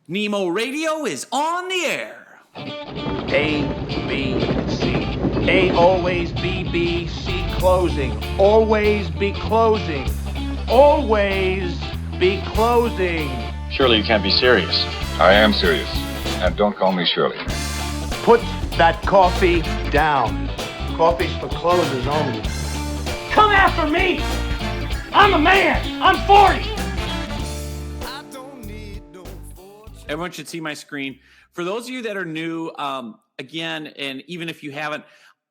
Nemo Radio is on the air. A, B, C. A, always B, B, C, closing. Always be closing. Always be closing. Surely you can't be serious. I am serious. And don't call me Shirley. Put that coffee down. Coffee's for closers only. Come after me! I'm a man! I'm 40! Everyone should see my screen. For those of you that are new, again, and even if you haven't,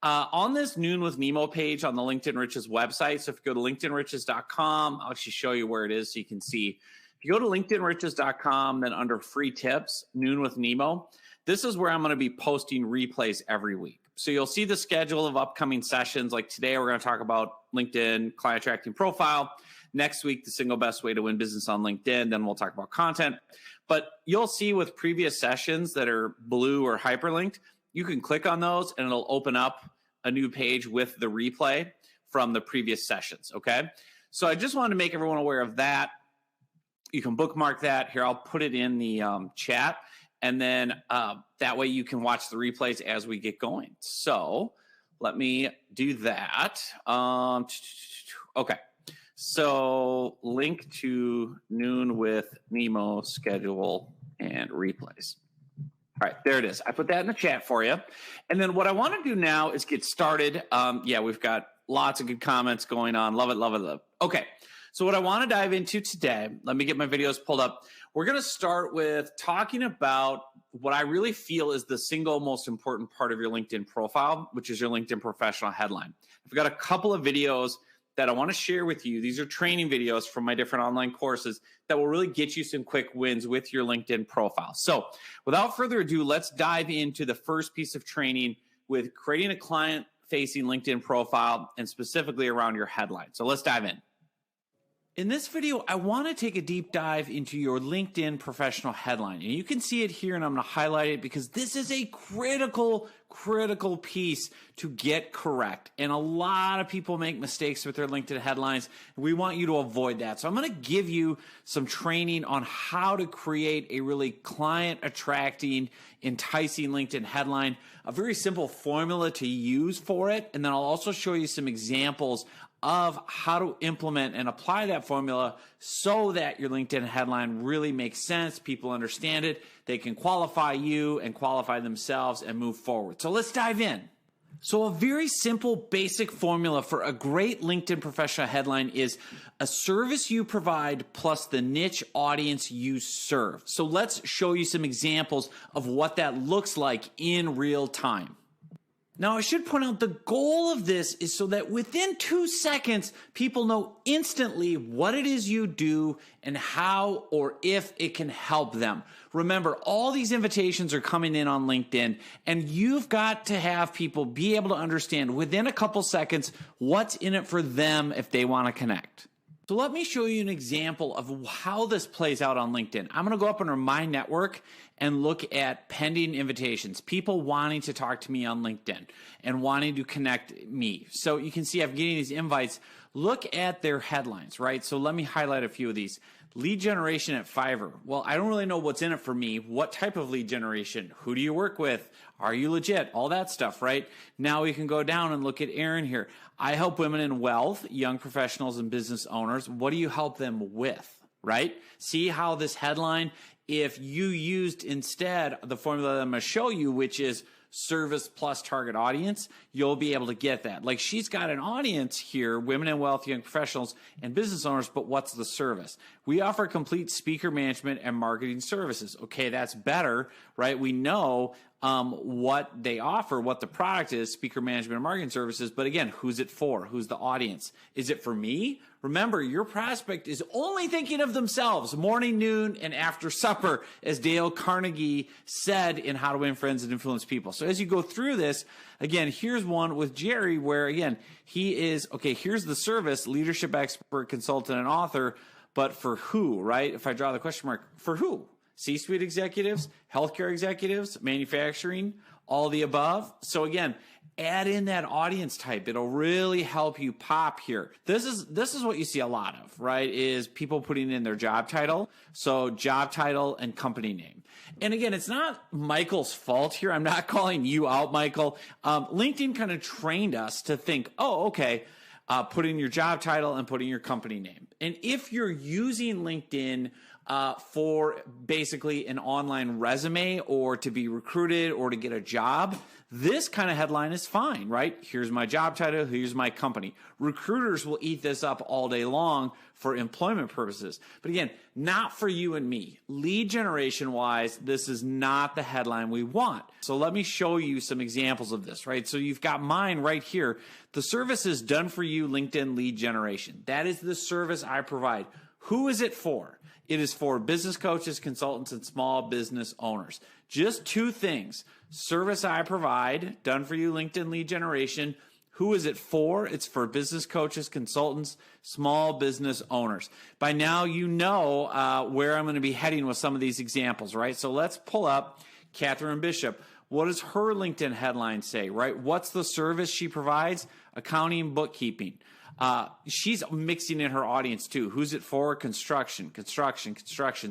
on this Noon with Nemo page on the LinkedIn Riches website, so if you go to linkedinriches.com, I'll actually show you where it is so you can see. If you go to linkedinriches.com, then under free tips, Noon with Nemo, this is where I'm going to be posting replays every week. So you'll see the schedule of upcoming sessions. Like today, we're going to talk about LinkedIn client attracting profile. Next week, the single best way to win business on LinkedIn. Then we'll talk about content. But you'll see with previous sessions that are blue or hyperlinked, you can click on those and it'll open up a new page with the replay from the previous sessions, okay? So I just wanted to make everyone aware of that. You can bookmark that. Here, I'll put it in the chat. And then that way you can watch the replays as we get going. So let me do that. Okay. So link to Noon with Nemo schedule and replays. All right, there it is. I put that in the chat for you. And then what I want to do now is get started. Yeah, we've got lots of good comments going on. Love it, love it, love it. Okay, so what I want to dive into today, let me get my videos pulled up. We're going to start with talking about what I really feel is the single most important part of your LinkedIn profile, which is your LinkedIn professional headline. I've got a couple of videos that I want to share with you. These are training videos from my different online courses that will really get you some quick wins with your LinkedIn profile. So without further ado, let's dive into the first piece of training with creating a client-facing LinkedIn profile and specifically around your headline. So let's dive in. In this video, I want to take a deep dive into your LinkedIn professional headline. And you can see it here, and I'm going to highlight it because this is a critical piece to get correct. And a lot of people make mistakes with their LinkedIn headlines. We want you to avoid that. So I'm going to give you some training on how to create a really client-attracting, enticing LinkedIn headline, a very simple formula to use for it. And then I'll also show you some examples of how to implement and apply that formula so that your LinkedIn headline really makes sense. People understand it. They can qualify you and qualify themselves and move forward. So let's dive in. So a very simple, basic formula for a great LinkedIn professional headline is a service you provide plus the niche audience you serve. So let's show you some examples of what that looks like in real time. Now, I should point out the goal of this is so that within 2 seconds, people know instantly what it is you do and how or if it can help them. Remember, all these invitations are coming in on LinkedIn, and you've got to have people be able to understand within a couple seconds what's in it for them if they want to connect. So let me show you an example of how this plays out on LinkedIn. I'm going to go up under My Network and look at pending invitations, people wanting to talk to me on LinkedIn and wanting to connect me. So you can see I'm getting these invites. Look at their headlines, right? So let me highlight a few of these. Lead generation at Fiverr. Well, I don't really know what's in it for me. What type of lead generation? Who do you work with? Are you legit? All that stuff, right? Now we can go down and look at Aaron here. I help women in wealth, young professionals and business owners. What do you help them with, right? See how this headline, if you used instead the formula that I'm going to show you, which is service plus target audience, you'll be able to get that. Like she's got an audience here, women in wealth, young professionals, and business owners, but what's the service? We offer complete speaker management and marketing services. Okay, that's better, right? We know what they offer, what the product is, speaker management and marketing services. But again, who's it for? Who's the audience? Is it for me? Remember, your prospect is only thinking of themselves morning, noon, and after supper, as Dale Carnegie said in How to Win Friends and Influence People. So as you go through this, again, here's one with Jerry where, again, he is, okay, here's the service, leadership expert, consultant, and author, but for who, right? If I draw the question mark, for who? C-suite executives, healthcare executives, manufacturing, all the above. So again, add in that audience type. It'll really help you pop here. This is what you see a lot of, right? Is people putting in their job title. So job title and company name. And again, it's not Michael's fault here. I'm not calling you out, Michael. LinkedIn kind of trained us to think, oh, okay, put in your job title and put in your company name. And if you're using LinkedIn for basically an online resume or to be recruited or to get a job, this kind of headline is fine, right? Here's my job title, here's my company. Recruiters will eat this up all day long for employment purposes. But again, not for you and me. Lead generation wise, this is not the headline we want. So let me show you some examples of this, right? So you've got mine right here. The service is done for you, LinkedIn lead generation. That is the service I provide. Who is it for? It is for business coaches, consultants, and small business owners. Just two things. Service I provide, done for you, LinkedIn lead generation. Who is it for? It's for business coaches, consultants, small business owners. By now, you know where I'm going to be heading with some of these examples, right? So let's pull up Catherine Bishop. What does her LinkedIn headline say, right? What's the service she provides? Accounting, bookkeeping. She's mixing in her audience too. Who's it for? Construction.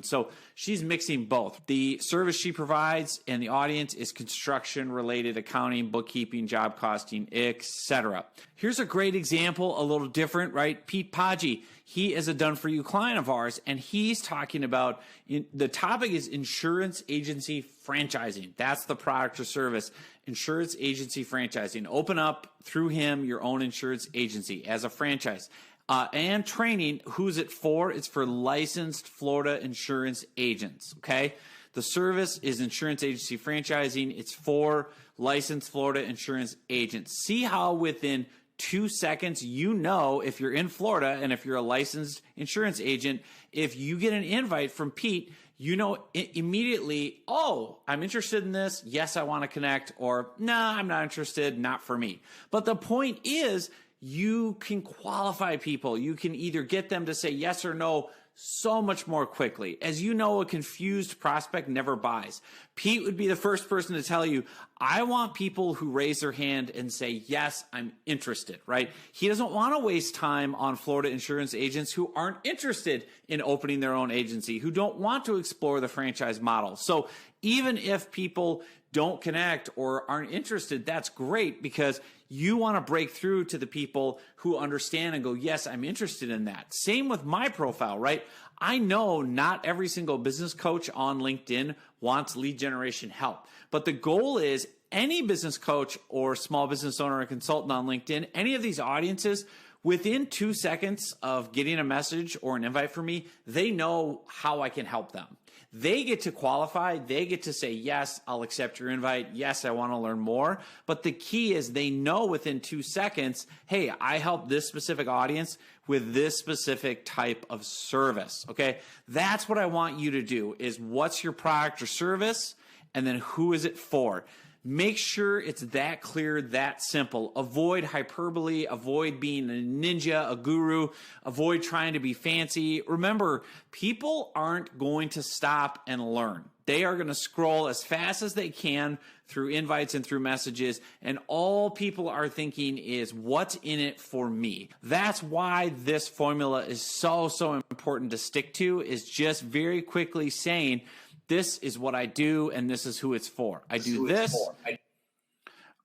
So she's mixing both. The service she provides and the audience is construction related, accounting, bookkeeping, job costing, etc. Here's a great example, a little different, right? Pete Paggi, he is a done for you client of ours, and he's talking about the topic is insurance agency franchising. That's the product or service. Insurance agency franchising. Open up through him your own insurance agency as a franchise. And training, who's it for? It's for licensed Florida insurance agents, okay? The service is insurance agency franchising. It's for licensed Florida insurance agents. See how within 2 seconds, you know, if you're in Florida and if you're a licensed insurance agent, if you get an invite from Pete, you know immediately, oh, I'm interested in this. Yes, I want to connect, or nah, I'm not interested, not for me. But the point is, you can qualify people. You can either get them to say yes or no so much more quickly. As you know, a confused prospect never buys. Pete would be the first person to tell you, I want people who raise their hand and say, yes, I'm interested, right? He doesn't want to waste time on Florida insurance agents who aren't interested in opening their own agency, who don't want to explore the franchise model. So even if people don't connect or aren't interested, that's great, because you want to break through to the people who understand and go, yes, I'm interested in that. Same with my profile, right? I know not every single business coach on LinkedIn wants lead generation help, but the goal is any business coach or small business owner or consultant on LinkedIn, any of these audiences, within 2 seconds of getting a message or an invite from me, they know how I can help them. They get to qualify. They get to say, yes, I'll accept your invite. Yes, I want to learn more. But the key is they know within 2 seconds, hey, I help this specific audience with this specific type of service. Okay. That's what I want you to do is what's your product or service? And then who is it for? Make sure it's that clear, that simple. Avoid hyperbole, avoid being a ninja, a guru, avoid trying to be fancy. Remember, people aren't going to stop and learn. They are going to scroll as fast as they can through invites and through messages, and all people are thinking is what's in it for me. That's why this formula is so important to stick to, is just very quickly saying, this is what I do, and this is who it's for. I do this. All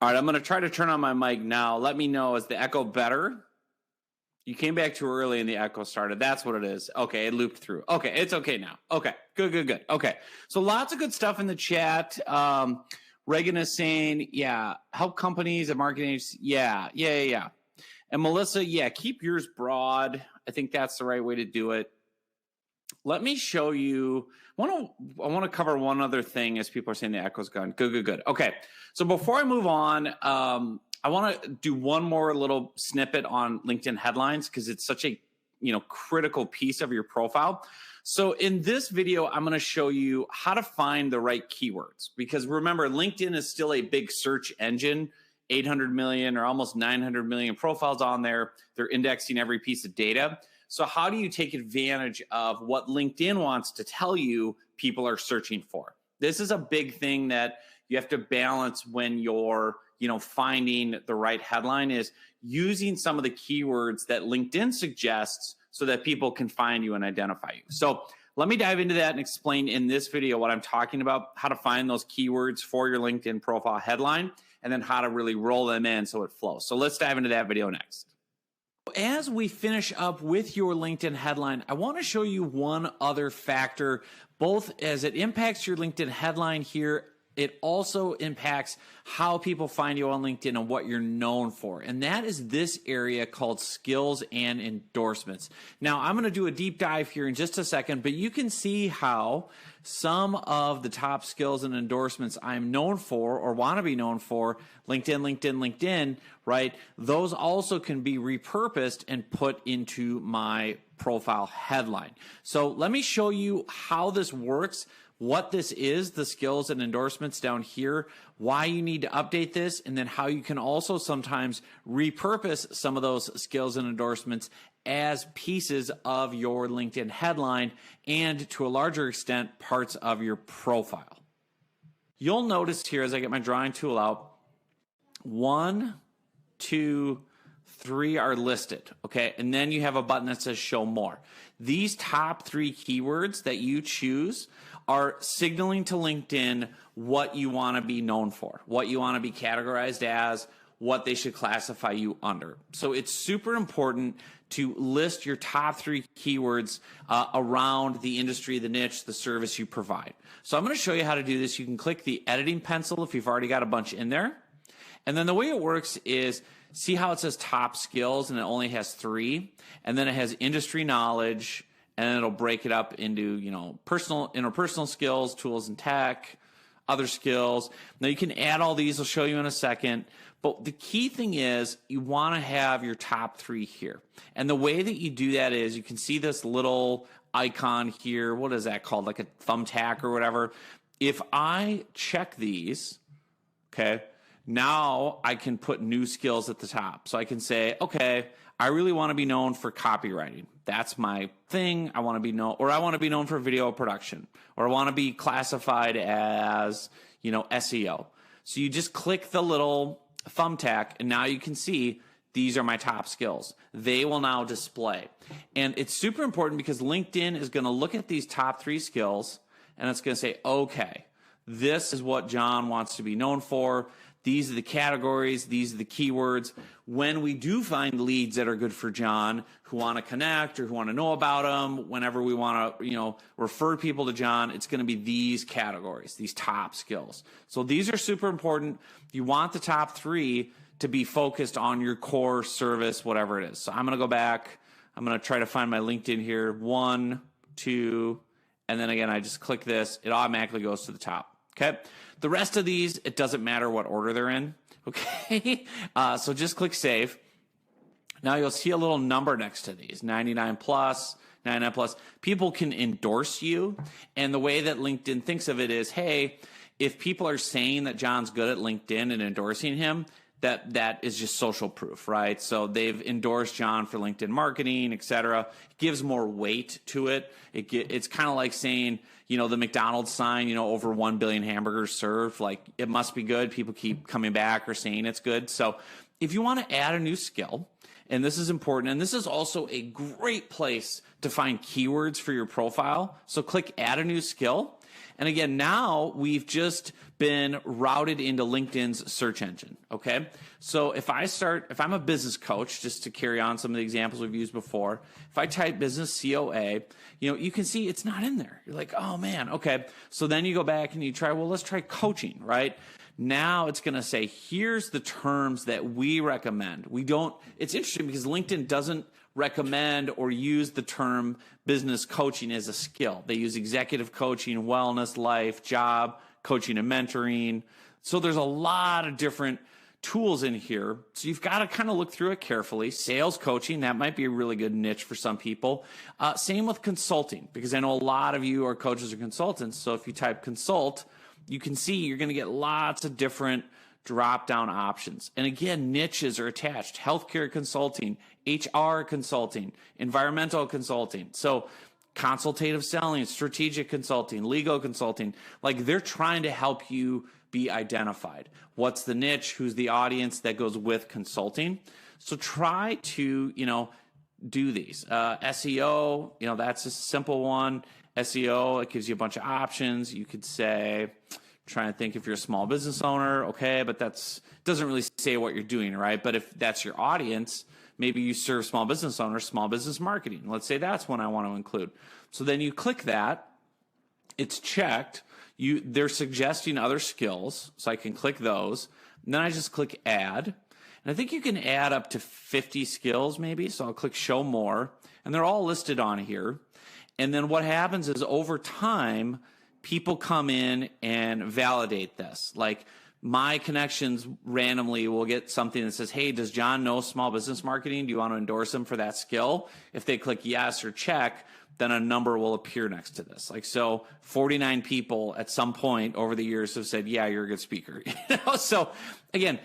right, I'm going to try to turn on my mic now. Let me know, is the echo better? You came back too early and the echo started. That's what it is. Okay, it looped through. Okay, it's okay now. Okay, good. Okay, so lots of good stuff in the chat. Reagan is saying, yeah, help companies and marketing agencies. Yeah. And Melissa, yeah, keep yours broad. I think that's the right way to do it. Let me show you. I want to cover one other thing as people are saying the echo's gone. Good. Okay. So before I move on, I want to do one more little snippet on LinkedIn headlines because it's such a critical piece of your profile. So in this video, I'm going to show you how to find the right keywords, because remember, LinkedIn is still a big search engine. 800 million or almost 900 million profiles on there. They're indexing every piece of data. So how do you take advantage of what LinkedIn wants to tell you people are searching for. This is a big thing that you have to balance when you're, finding the right headline, is using some of the keywords that LinkedIn suggests so that people can find you and identify you. So let me dive into that and explain in this video what I'm talking about, how to find those keywords for your LinkedIn profile headline, and then how to really roll them in so it flows. So let's dive into that video next. As we finish up with your LinkedIn headline, I want to show you one other factor, both as it impacts your LinkedIn headline here. It also impacts how people find you on LinkedIn and what you're known for. And that is this area called skills and endorsements. Now, I'm going to do a deep dive here in just a second, but you can see how some of the top skills and endorsements I'm known for or want to be known for, LinkedIn, right? Those also can be repurposed and put into my profile headline. So let me show you how this works, what this is, the skills and endorsements down here, why you need to update this, and then how you can also sometimes repurpose some of those skills and endorsements as pieces of your LinkedIn headline and, to a larger extent, parts of your profile. You'll notice here as I get my drawing tool out, 1, 2, 3 are listed, okay? And then you have a button that says show more. These top 3 keywords that you choose are signaling to LinkedIn what you want to be known for, what you want to be categorized as, what they should classify you under. So it's super important to list your top 3 keywords around the industry, the niche, the service you provide. So I'm going to show you how to do this. You can click the editing pencil if you've already got a bunch in there. And then the way it works is, see how it says top skills and it only has 3, and then it has industry knowledge, and then it'll break it up into, interpersonal skills, tools and tech, other skills. Now you can add all these, I'll show you in a second. But the key thing is you want to have your top 3 here. And the way that you do that is you can see this little icon here. What is that called? Like a thumbtack or whatever. If I check these, okay, now I can put new skills at the top. So I can say, okay, I really want to be known for copywriting. That's my thing. I want to be known, or I want to be known for video production, or I want to be classified as, SEO. So you just click the little thumbtack and now you can see these are my top skills. They will now display. And it's super important because LinkedIn is going to look at these top 3 skills and it's going to say, okay, this is what John wants to be known for. These are the categories. These are the keywords. When we do find leads that are good for John, who want to connect or who want to know about him, whenever we want to, refer people to John, it's going to be these categories, these top skills. So these are super important. You want the top 3 to be focused on your core service, whatever it is. So I'm going to go back. I'm going to try to find my LinkedIn here. 1, 2, and then again, I just click this. It automatically goes to the top. Okay. The rest of these, it doesn't matter what order they're in. Okay. So just click save. Now you'll see a little number next to these, 99 plus, 99 plus. People can endorse you. And the way that LinkedIn thinks of it is, hey, if people are saying that John's good at LinkedIn and endorsing him, that is just social proof, right? So they've endorsed John for LinkedIn marketing, et cetera. It gives more weight to it. It's kind of like saying, the McDonald's sign, over 1 billion hamburgers served, like it must be good. People keep coming back or saying it's good. So if you want to add a new skill, and this is important, and this is also a great place to find keywords for your profile. So click add a new skill. And again, now we've just been routed into LinkedIn's search engine, okay? So if I'm a business coach, just to carry on some of the examples we've used before, if I type business COA, you can see it's not in there. You're like, oh man, okay. So then you go back and you try, well, let's try coaching, right? Now it's going to say, here's the terms that we recommend. It's interesting because LinkedIn doesn't recommend or use the term business coaching as a skill. They use executive coaching, wellness, life, job, coaching and mentoring. So there's a lot of different tools in here. So you've got to kind of look through it carefully. Sales coaching, that might be a really good niche for some people. Same with consulting, because I know a lot of you are coaches or consultants. So if you type consult, you can see you're going to get lots of different drop-down options. And again, niches are attached. Healthcare consulting, HR consulting, environmental consulting. So consultative selling, strategic consulting, legal consulting. Like they're trying to help you be identified. What's the niche? Who's the audience that goes with consulting? So try to, do these. SEO, that's a simple one. SEO, it gives you a bunch of options. You could say, trying to think if you're a small business owner, okay, but doesn't really say what you're doing, right? But if that's your audience, maybe you serve small business owners, small business marketing. Let's say that's one I want to include. So then you click that, it's checked. They're suggesting other skills, so I can click those. And then I just click add. And I think you can add up to 50 skills maybe. So I'll click show more, and they're all listed on here. And then what happens is over time, people come in and validate this. Like my connections randomly will get something that says, hey, does John know small business marketing? Do you want to endorse him for that skill? If they click yes or check, then a number will appear next to this. Like, so 49 people at some point over the years have said, yeah, you're a good speaker. So again,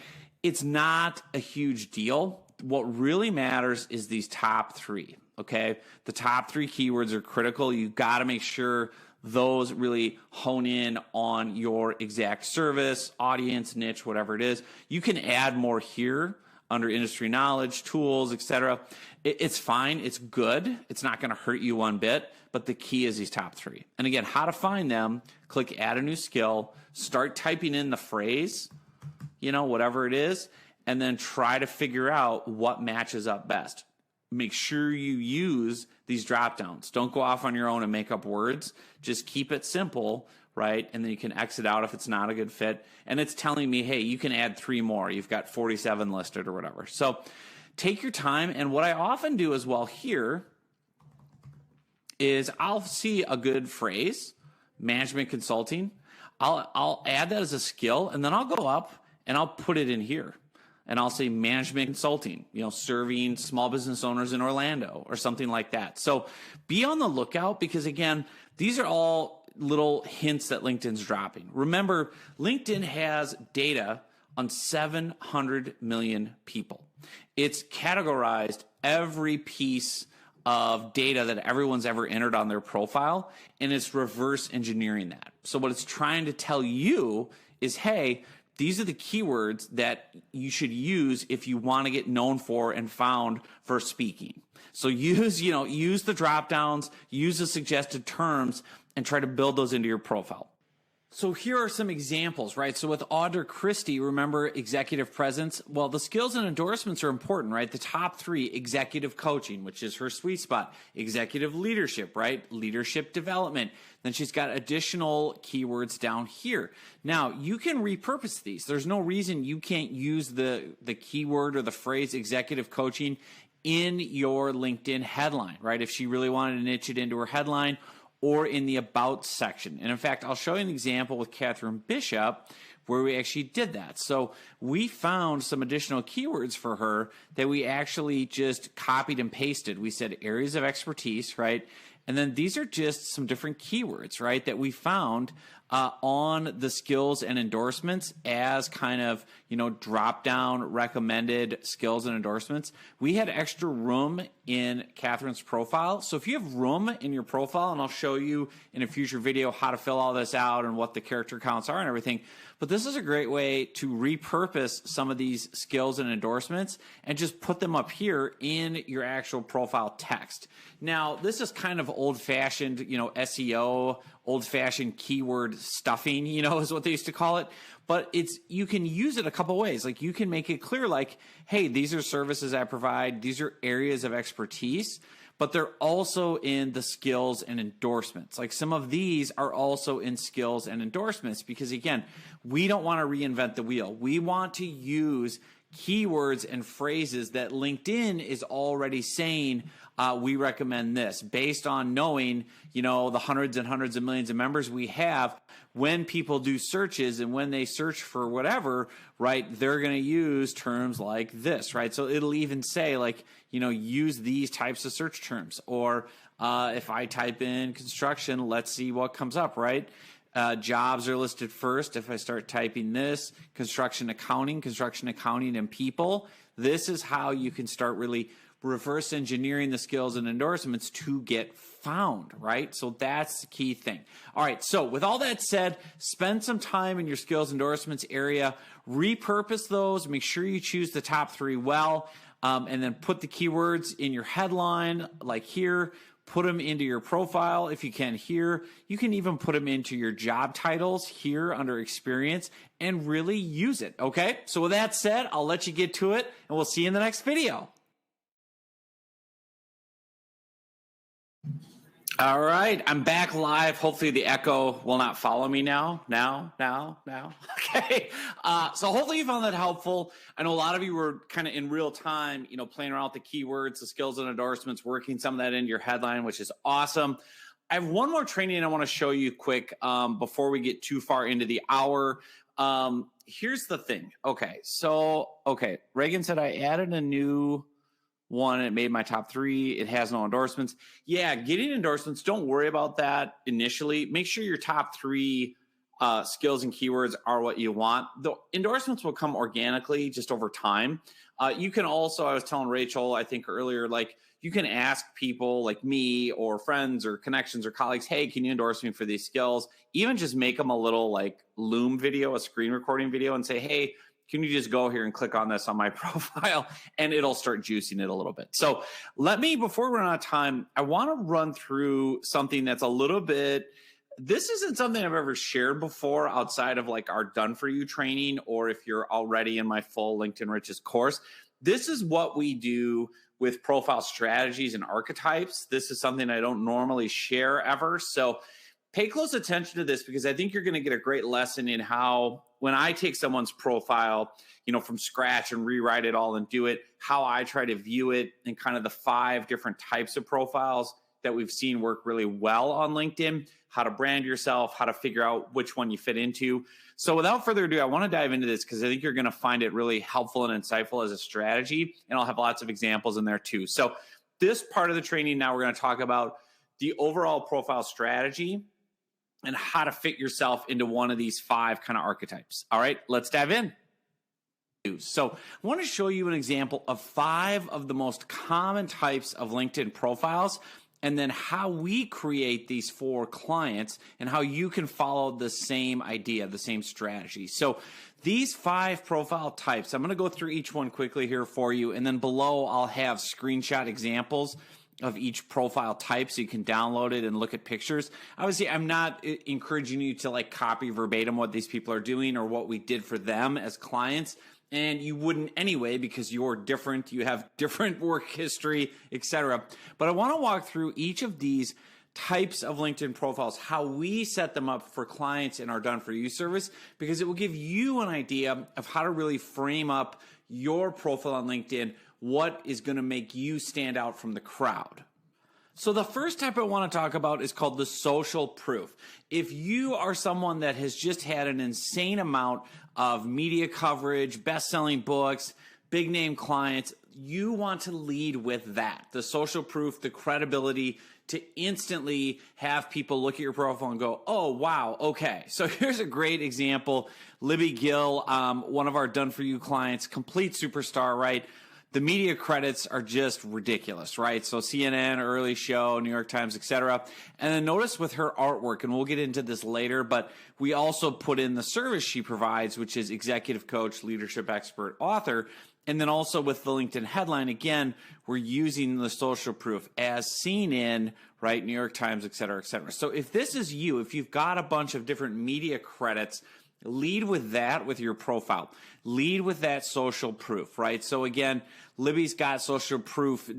it's not a huge deal. What really matters is these top three. Okay. The top three keywords are critical. You got to make sure those really hone in on your exact service, audience, niche, whatever it is. You can add more here under industry knowledge, tools, etc. It's fine. It's good. It's not going to hurt you one bit, but the key is these top three. And again, how to find them, click add a new skill, start typing in the phrase, whatever it is, and then try to figure out what matches up best. Make sure you use these drop downs. Don't go off on your own and make up words. Just keep it simple, right? And then you can exit out if it's not a good fit. And it's telling me, hey, you can add 3 more. You've got 47 listed or whatever. So take your time. And what I often do as well here is I'll see a good phrase, management consulting. I'll add that as a skill, and then I'll go up and I'll put it in here. And I'll say management consulting, serving small business owners in Orlando or something like that. So be on the lookout because, again, these are all little hints that LinkedIn's dropping. Remember, LinkedIn has data on 700 million people. It's categorized every piece of data that everyone's ever entered on their profile, and it's reverse engineering that. So what it's trying to tell you is, hey, these are the keywords that you should use if you want to get known for and found for speaking. So use the drop downs, use the suggested terms, and try to build those into your profile. So here are some examples, right? So with Audra Christie, remember executive presence? Well, the skills and endorsements are important, right? The top 3, executive coaching, which is her sweet spot, executive leadership, right? Leadership development. Then she's got additional keywords down here. Now, you can repurpose these. There's no reason you can't use the keyword or the phrase executive coaching in your LinkedIn headline, right? If she really wanted to niche it into her headline, or in the about section. And in fact, I'll show you an example with Catherine Bishop where we actually did that. So we found some additional keywords for her that we actually just copied and pasted. We said areas of expertise, right? And then these are just some different keywords, right, that we found on the skills and endorsements as kind of, drop down recommended skills and endorsements. We had extra room in Catherine's profile. So if you have room in your profile, and I'll show you in a future video how to fill all this out and what the character counts are and everything, but this is a great way to repurpose some of these skills and endorsements and just put them up here in your actual profile text. Now, this is kind of old-fashioned, SEO, old-fashioned keyword stuffing, is what they used to call it. But you can use it a couple ways. Like you can make it clear, like, hey, these are services I provide. These are areas of expertise, but they're also in the skills and endorsements. Like some of these are also in skills and endorsements because, again, we don't want to reinvent the wheel. We want to use keywords and phrases that LinkedIn is already saying, we recommend this based on knowing, the hundreds and hundreds of millions of members we have. When people do searches and when they search for whatever, right, they're going to use terms like this, right? So it'll even say like, use these types of search terms. Or if I type in construction, let's see what comes up, right? Jobs are listed first. If I start typing this, construction accounting and people, this is how you can start really reverse engineering the skills and endorsements to get found, right? So that's the key thing. All right, so with all that said, spend some time in your skills endorsements area, repurpose those, make sure you choose the top 3 well, and then put the keywords in your headline, like here, put them into your profile if you can here. You can even put them into your job titles here under experience and really use it, okay? So with that said, I'll let you get to it, and we'll see you in the next video. All right, I'm back live. Hopefully the echo will not follow me now. Okay, so hopefully you found that helpful. I know a lot of you were kind of in real time, playing around with the keywords, the skills and endorsements, working some of that into your headline, which is awesome. I have one more training I want to show you quick before we get too far into the hour. Here's the thing. Okay, Reagan said I added a new one. It made my top 3. It has no endorsements. Yeah, getting endorsements, don't worry about that initially. Make sure your top 3 skills and keywords are what you want. The endorsements will come organically just over time. You can also, I was telling Rachel, I think earlier, like you can ask people like me or friends or connections or colleagues, hey, can you endorse me for these skills? Even just make them a little like Loom video, a screen recording video, and say, hey, can you just go here and click on this on my profile, and it'll start juicing it a little bit. So before we run out of time, I want to run through something that's a little bit, this isn't something I've ever shared before outside of like our Done For You training, or if you're already in my full LinkedIn Riches course. This is what we do with profile strategies and archetypes. This is something I don't normally share ever. So pay close attention to this, because I think you're going to get a great lesson in how, when I take someone's profile, from scratch and rewrite it all and do it, how I try to view it, and kind of the 5 different types of profiles that we've seen work really well on LinkedIn, how to brand yourself, how to figure out which one you fit into. So without further ado, I want to dive into this because I think you're going to find it really helpful and insightful as a strategy. And I'll have lots of examples in there too. So this part of the training, now we're going to talk about the overall profile strategy and how to fit yourself into one of these 5 kind of archetypes. All right, let's dive in. So I want to show you an example of 5 of the most common types of LinkedIn profiles, and then how we create these for clients and how you can follow the same idea, the same strategy. So these 5 profile types, I'm going to go through each one quickly here for you, and then below I'll have screenshot examples of each profile type so you can download it and look at pictures. Obviously, I'm not encouraging you to like copy verbatim what these people are doing or what we did for them as clients. And you wouldn't anyway, because you're different, you have different work history, etc. But I want to walk through each of these types of LinkedIn profiles, how we set them up for clients in our Done For You service, because it will give you an idea of how to really frame up your profile on LinkedIn, what is going to make you stand out from the crowd. So the first type I want to talk about is called the social proof. If you are someone that has just had an insane amount of media coverage, best-selling books, big name clients, you want to lead with that. The social proof, the credibility to instantly have people look at your profile and go, oh, wow, okay. So here's a great example. Libby Gill, one of our Done For You clients, complete superstar, right? The media credits are just ridiculous, right? So CNN, Early Show, New York Times, etc. And then notice with her artwork, and we'll get into this later, but we also put in the service she provides, which is executive coach, leadership expert, author. And then also with the LinkedIn headline, again, we're using the social proof as seen in, right, New York Times, etc., etc. So if this is you, if you've got a bunch of different media credits, lead with that with your profile. Lead with that social proof, right? So again, Libby's got social proof,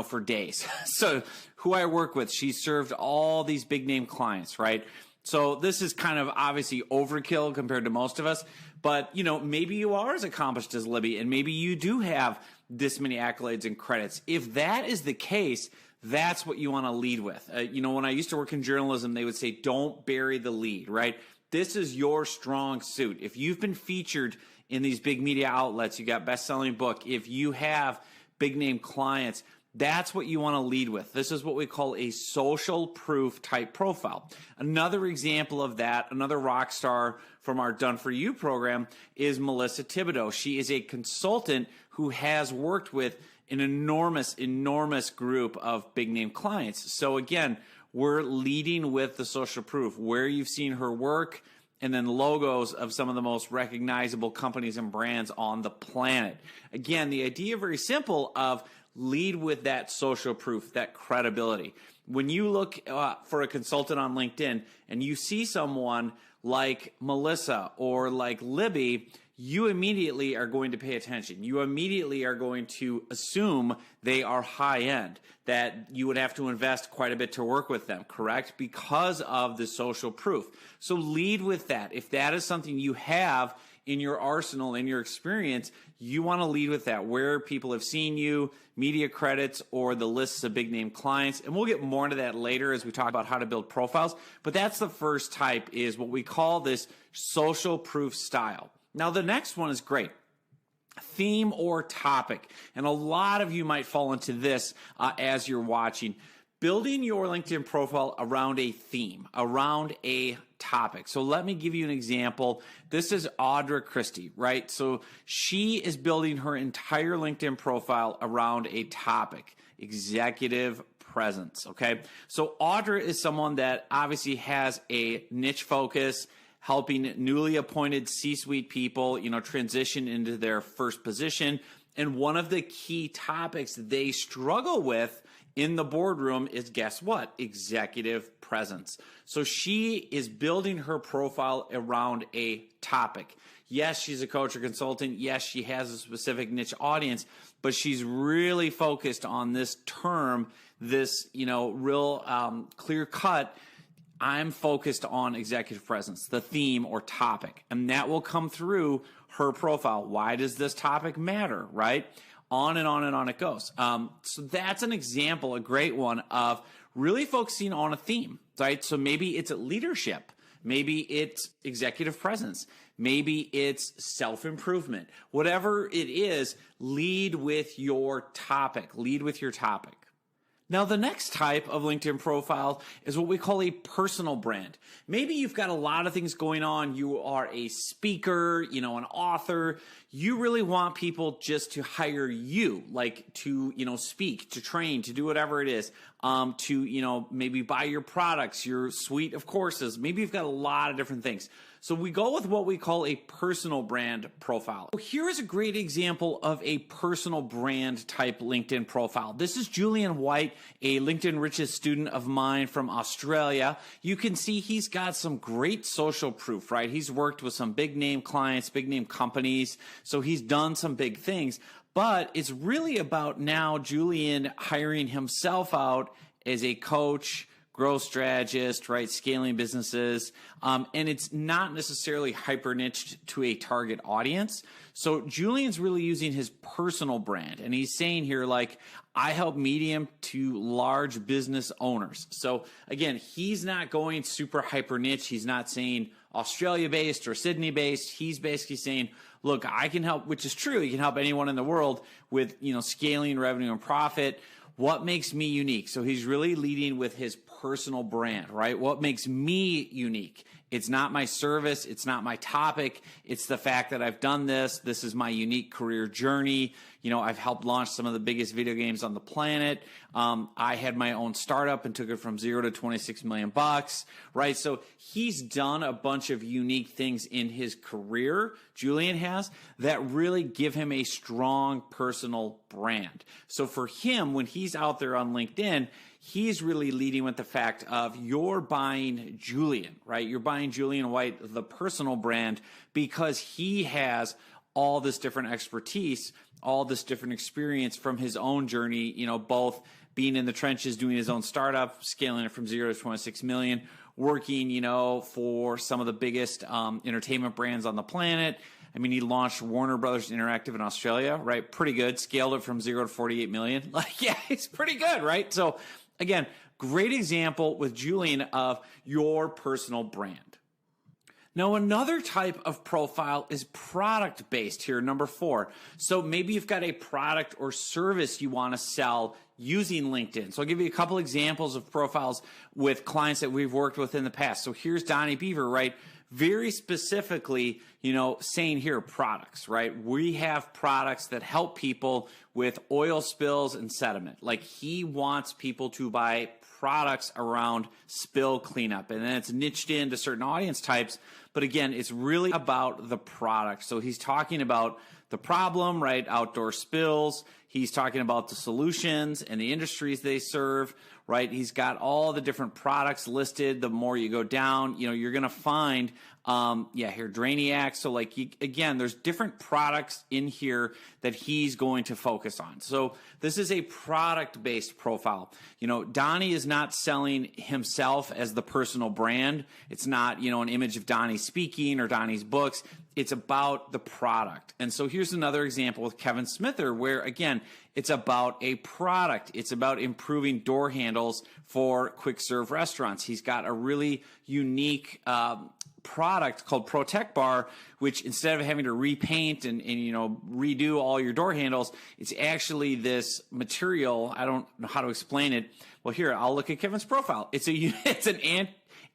for days. So who I work with, she served all these big name clients, right? So this is kind of obviously overkill compared to most of us, but maybe you are as accomplished as Libby, and maybe you do have this many accolades and credits. If that is the case, that's what you want to lead with. When I used to work in journalism, they would say, don't bury the lead, right? This is your strong suit. If you've been featured in these big media outlets, you got best-selling book, if you have big name clients, that's what you want to lead with. This is what we call a social proof type profile. Another example of that, another rock star from our Done For You program is Melissa Thibodeau. She is a consultant who has worked with an enormous group of big name clients. So again, we're leading with the social proof, where you've seen her work, and then logos of some of the most recognizable companies and brands on the planet. Again, the idea very simple of lead with that social proof, that credibility. When you look for a consultant on LinkedIn and you see someone like Melissa or like Libby, you immediately are going to pay attention. You immediately are going to assume they are high end, that you would have to invest quite a bit to work with them, correct? Because of the social proof. So lead with that. If that is something you have in your arsenal, in your experience, you want to lead with that, where people have seen you, media credits, or the lists of big name clients. And we'll get more into that later as we talk about how to build profiles. But that's the first type, is what we call this social proof style. Now, the next one is great. Theme or topic. And a lot of you might fall into this as you're watching. Building your LinkedIn profile around a theme, around a topic. So let me give you an example. This is Audra Christie, right? So she is building her entire LinkedIn profile around a topic, executive presence, okay? So Audra is someone that obviously has a niche focus, helping newly appointed C-suite people, transition into their first position. And one of the key topics they struggle with in the boardroom is, guess what? Executive presence. So she is building her profile around a topic. Yes, she's a coach or consultant. Yes, she has a specific niche audience, but she's really focused on this term, this, real clear cut. I'm focused on executive presence, the theme or topic, and that will come through her profile. Why does this topic matter, right? On and on and on it goes. So that's an example, a great one, of really focusing on a theme, right? So maybe it's leadership. Maybe it's executive presence. Maybe it's self-improvement. Whatever it is, lead with your topic. Lead with your topic. Now, the next type of LinkedIn profile is what we call a personal brand. Maybe you've got a lot of things going on. You are a speaker, an author. You really want people just to hire you, like to, speak, to train, to do whatever it is, to, maybe buy your products, your suite of courses. Maybe you've got a lot of different things. So we go with what we call a personal brand profile. So here is a great example of a personal brand type LinkedIn profile. This is Julian White, a LinkedIn Riches student of mine from Australia. You can see he's got some great social proof, right? He's worked with some big name clients, big name companies. So he's done some big things, but it's really about now Julian hiring himself out as a coach, growth strategist, right? Scaling businesses. And it's not necessarily hyper niched to a target audience. So Julian's really using his personal brand. And he's saying here, like, I help medium to large business owners. So again, he's not going super hyper niche. He's not saying Australia based or Sydney based. He's basically saying, look, I can help, which is true. He can help anyone in the world with, scaling revenue and profit. What makes me unique? So he's really leading with his personal brand, right? What makes me unique? It's not my service. It's not my topic. It's the fact that I've done this. This is my unique career journey. I've helped launch some of the biggest video games on the planet. I had my own startup and took it from 0 to 26 million bucks, right? So he's done a bunch of unique things in his career, Julian has, that really give him a strong personal brand. So for him, when he's out there on LinkedIn, he's really leading with the fact of you're buying Julian, right? You're buying Julian White, the personal brand, because he has all this different expertise, all this different experience from his own journey, both being in the trenches, doing his own startup, scaling it from 0 to 26 million, working, for some of the biggest entertainment brands on the planet. I mean, he launched Warner Brothers Interactive in Australia, right? Pretty good. Scaled it from 0 to 48 million. Like, yeah, it's pretty good, right? So again, great example with Julian of your personal brand. Now, another type of profile is product-based here, number 4. So maybe you've got a product or service you want to sell using LinkedIn. So I'll give you a couple examples of profiles with clients that we've worked with in the past. So here's Donnie Beaver, right? very specifically, saying here products, right? We have products that help people with oil spills and sediment. Like he wants people to buy products around spill cleanup, and then it's niched into certain audience types. But again, it's really about the product. So he's talking about the problem, right? Outdoor spills. He's talking about the solutions and the industries they serve, right? He's got all the different products listed. The more you go down, you're going to find, here, Drainiac. So again, there's different products in here that he's going to focus on. So this is a product-based profile. Donnie is not selling himself as the personal brand. It's not, an image of Donnie speaking or Donnie's books. It's about the product. And so here's another example with Kevin Smither where, again, it's about a product. It's about improving door handles for quick serve restaurants. He's got a really unique product called Protect Bar, which instead of having to repaint and redo all your door handles, it's actually this material. I don't know how to explain it. Well, here, I'll look at Kevin's profile. It's an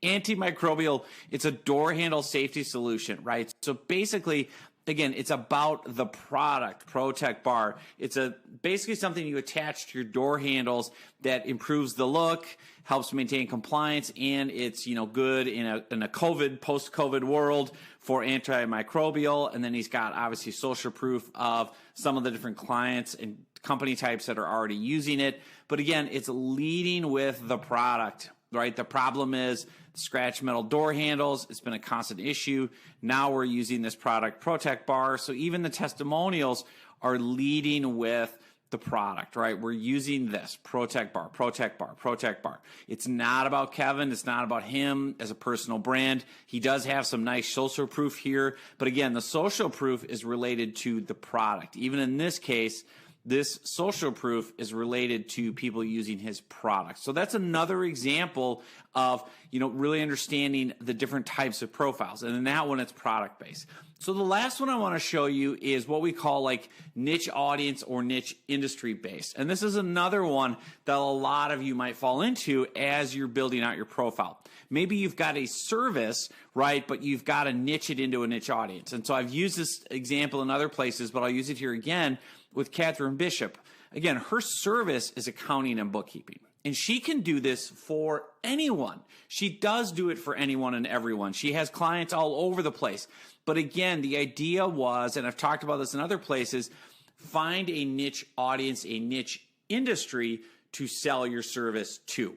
antimicrobial, it's a door handle safety solution, right? So basically, again, it's about the product, Protect Bar. It's basically something you attach to your door handles that improves the look, helps maintain compliance, and it's good in a post-COVID world for antimicrobial. And then he's got obviously social proof of some of the different clients and company types that are already using it. But again, it's leading with the product, right? The problem is scratch metal door handles. It's been a constant issue. Now we're using this product, Protect Bar. So even the testimonials are leading with the product, right? We're using this Protect Bar, Protect Bar, Protect Bar. It's not about Kevin. It's not about him as a personal brand. He does have some nice social proof here. But again, the social proof is related to the product. Even in this case, this social proof is related to people using his product. So that's another example of, really understanding the different types of profiles. And in that one, it's product based. So the last one I want to show you is what we call niche audience or niche industry based. And this is another one that a lot of you might fall into as you're building out your profile. Maybe you've got a service, right, but you've got to niche it into a niche audience. And so I've used this example in other places, but I'll use it here again with Catherine Bishop. Again, her service is accounting and bookkeeping. And she can do this for anyone. She does do it for anyone and everyone. She has clients all over the place. But again, the idea was, and I've talked about this in other places, find a niche audience, a niche industry to sell your service to.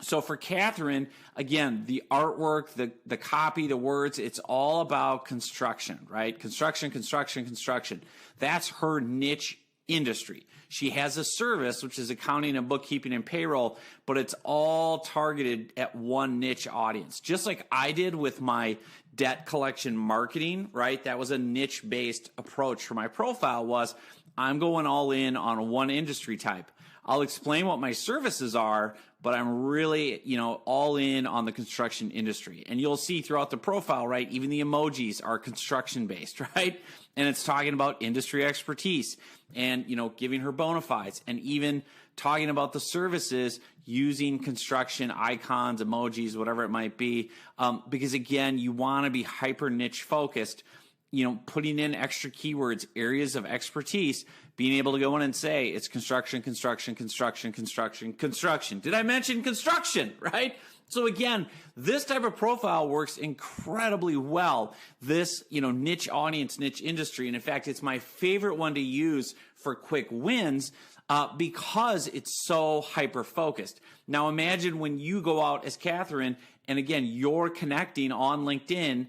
So for Catherine, again, the artwork, the copy, the words, it's all about construction, right? Construction, construction, construction. That's her niche industry. She has a service, which is accounting and bookkeeping and payroll, but it's all targeted at one niche audience. Just like I did with my debt collection marketing, right? That was a niche-based approach for my profile was I'm going all in on one industry type. I'll explain what my services are, but I'm really, all in on the construction industry. And you'll see throughout the profile, right, even the emojis are construction based, right? And it's talking about industry expertise and, giving her bona fides and even talking about the services using construction icons, emojis, whatever it might be. Because again, you want to be hyper niche focused, putting in extra keywords, areas of expertise, being able to go in and say it's construction, construction, construction, construction, construction. Did I mention construction, right? So again, this type of profile works incredibly well. This, niche audience, niche industry. And in fact, it's my favorite one to use for quick wins because it's so hyper-focused. Now imagine when you go out as Catherine, and again, you're connecting on LinkedIn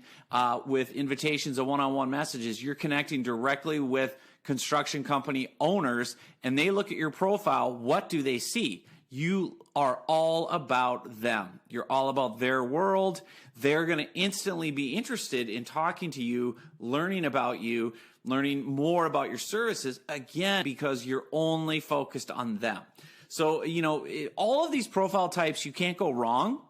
with invitations of one-on-one messages. You're connecting directly with construction company owners, and they look at your profile. What do they see? You are all about them. You're all about their world. They're going to instantly be interested in talking to you, learning about you, learning more about your services, again, because you're only focused on them. So, all of these profile types, you can't go wrong.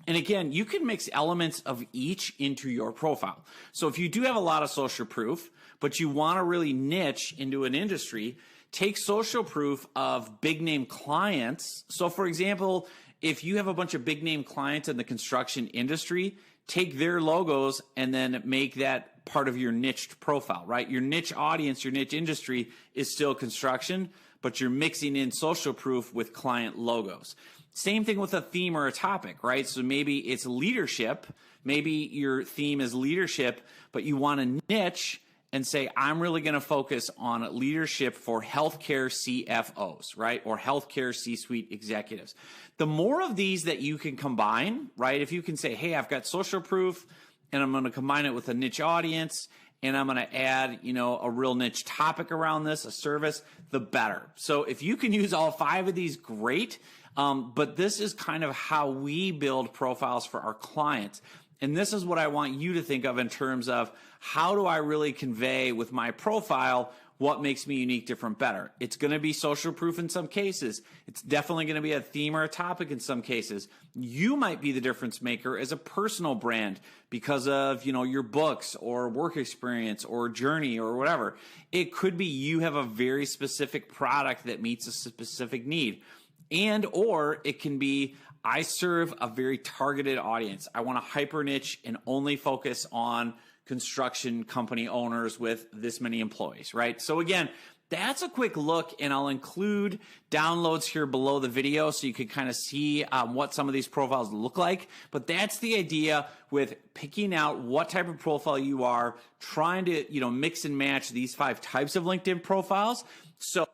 And again, you can mix elements of each into your profile. So if you do have a lot of social proof, but you want to really niche into an industry, take social proof of big name clients. So for example, if you have a bunch of big name clients in the construction industry, take their logos and then make that part of your niched profile, right? Your niche audience, your niche industry is still construction, but you're mixing in social proof with client logos. Same thing with a theme or a topic, right? So maybe it's leadership. Maybe your theme is leadership, but you want to niche and say, I'm really going to focus on leadership for healthcare CFOs, right? Or healthcare C-suite executives. The more of these that you can combine, right? If you can say, hey, I've got social proof and I'm going to combine it with a niche audience and I'm going to add, a real niche topic around this, a service, the better. So if you can use all 5 of these, great. But this is kind of how we build profiles for our clients. And this is what I want you to think of in terms of how do I really convey with my profile what makes me unique, different, better. It's going to be social proof in some cases. It's definitely going to be a theme or a topic in some cases. You might be the difference maker as a personal brand because of, your books or work experience or journey or whatever. It could be you have a very specific product that meets a specific need. And or it can be I serve a very targeted audience. I want to hyper niche and only focus on construction company owners with this many employees, right? So again, that's a quick look, and I'll include downloads here below the video so you can kind of see what some of these profiles look like. But that's the idea with picking out what type of profile you are, trying to mix and match these 5 types of LinkedIn profiles. So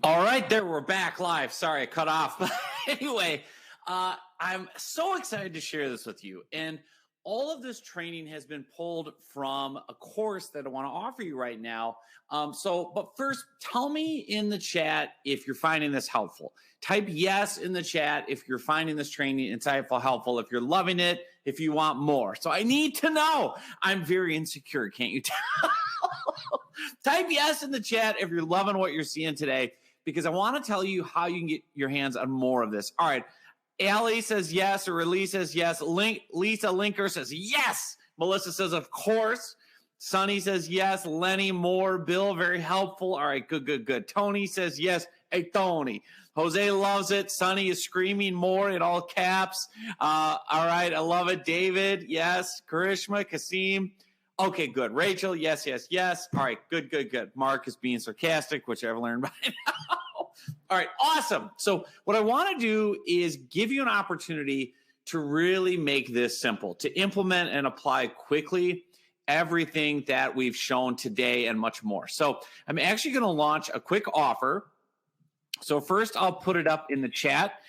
all right, there, we're back live. Sorry, I cut off. But anyway, I'm so excited to share this with you. And all of this training has been pulled from a course that I want to offer you right now. But first, tell me in the chat if you're finding this helpful. Type yes in the chat if you're finding this training insightful, helpful, if you're loving it, if you want more. So I need to know. I'm very insecure, can't you tell? Type yes in the chat if you're loving what you're seeing today, because I want to tell you how you can get your hands on more of this. All right. Allie says yes, or Elise says yes. Lisa Linker says yes. Melissa says, of course. Sonny says yes. Lenny, more. Bill, very helpful. All right, good. Tony says yes. Hey, Tony. Jose loves it. Sonny is screaming more in all caps. All right, I love it. David, yes. Karishma, Kasim. Okay, good. Rachel, yes. All right, good. Mark is being sarcastic, which I've learned by now. All right, awesome. So what I want to do is give you an opportunity to really make this simple, to implement and apply quickly everything that we've shown today and much more. So I'm actually going to launch a quick offer. So first, I'll put it up in the chat.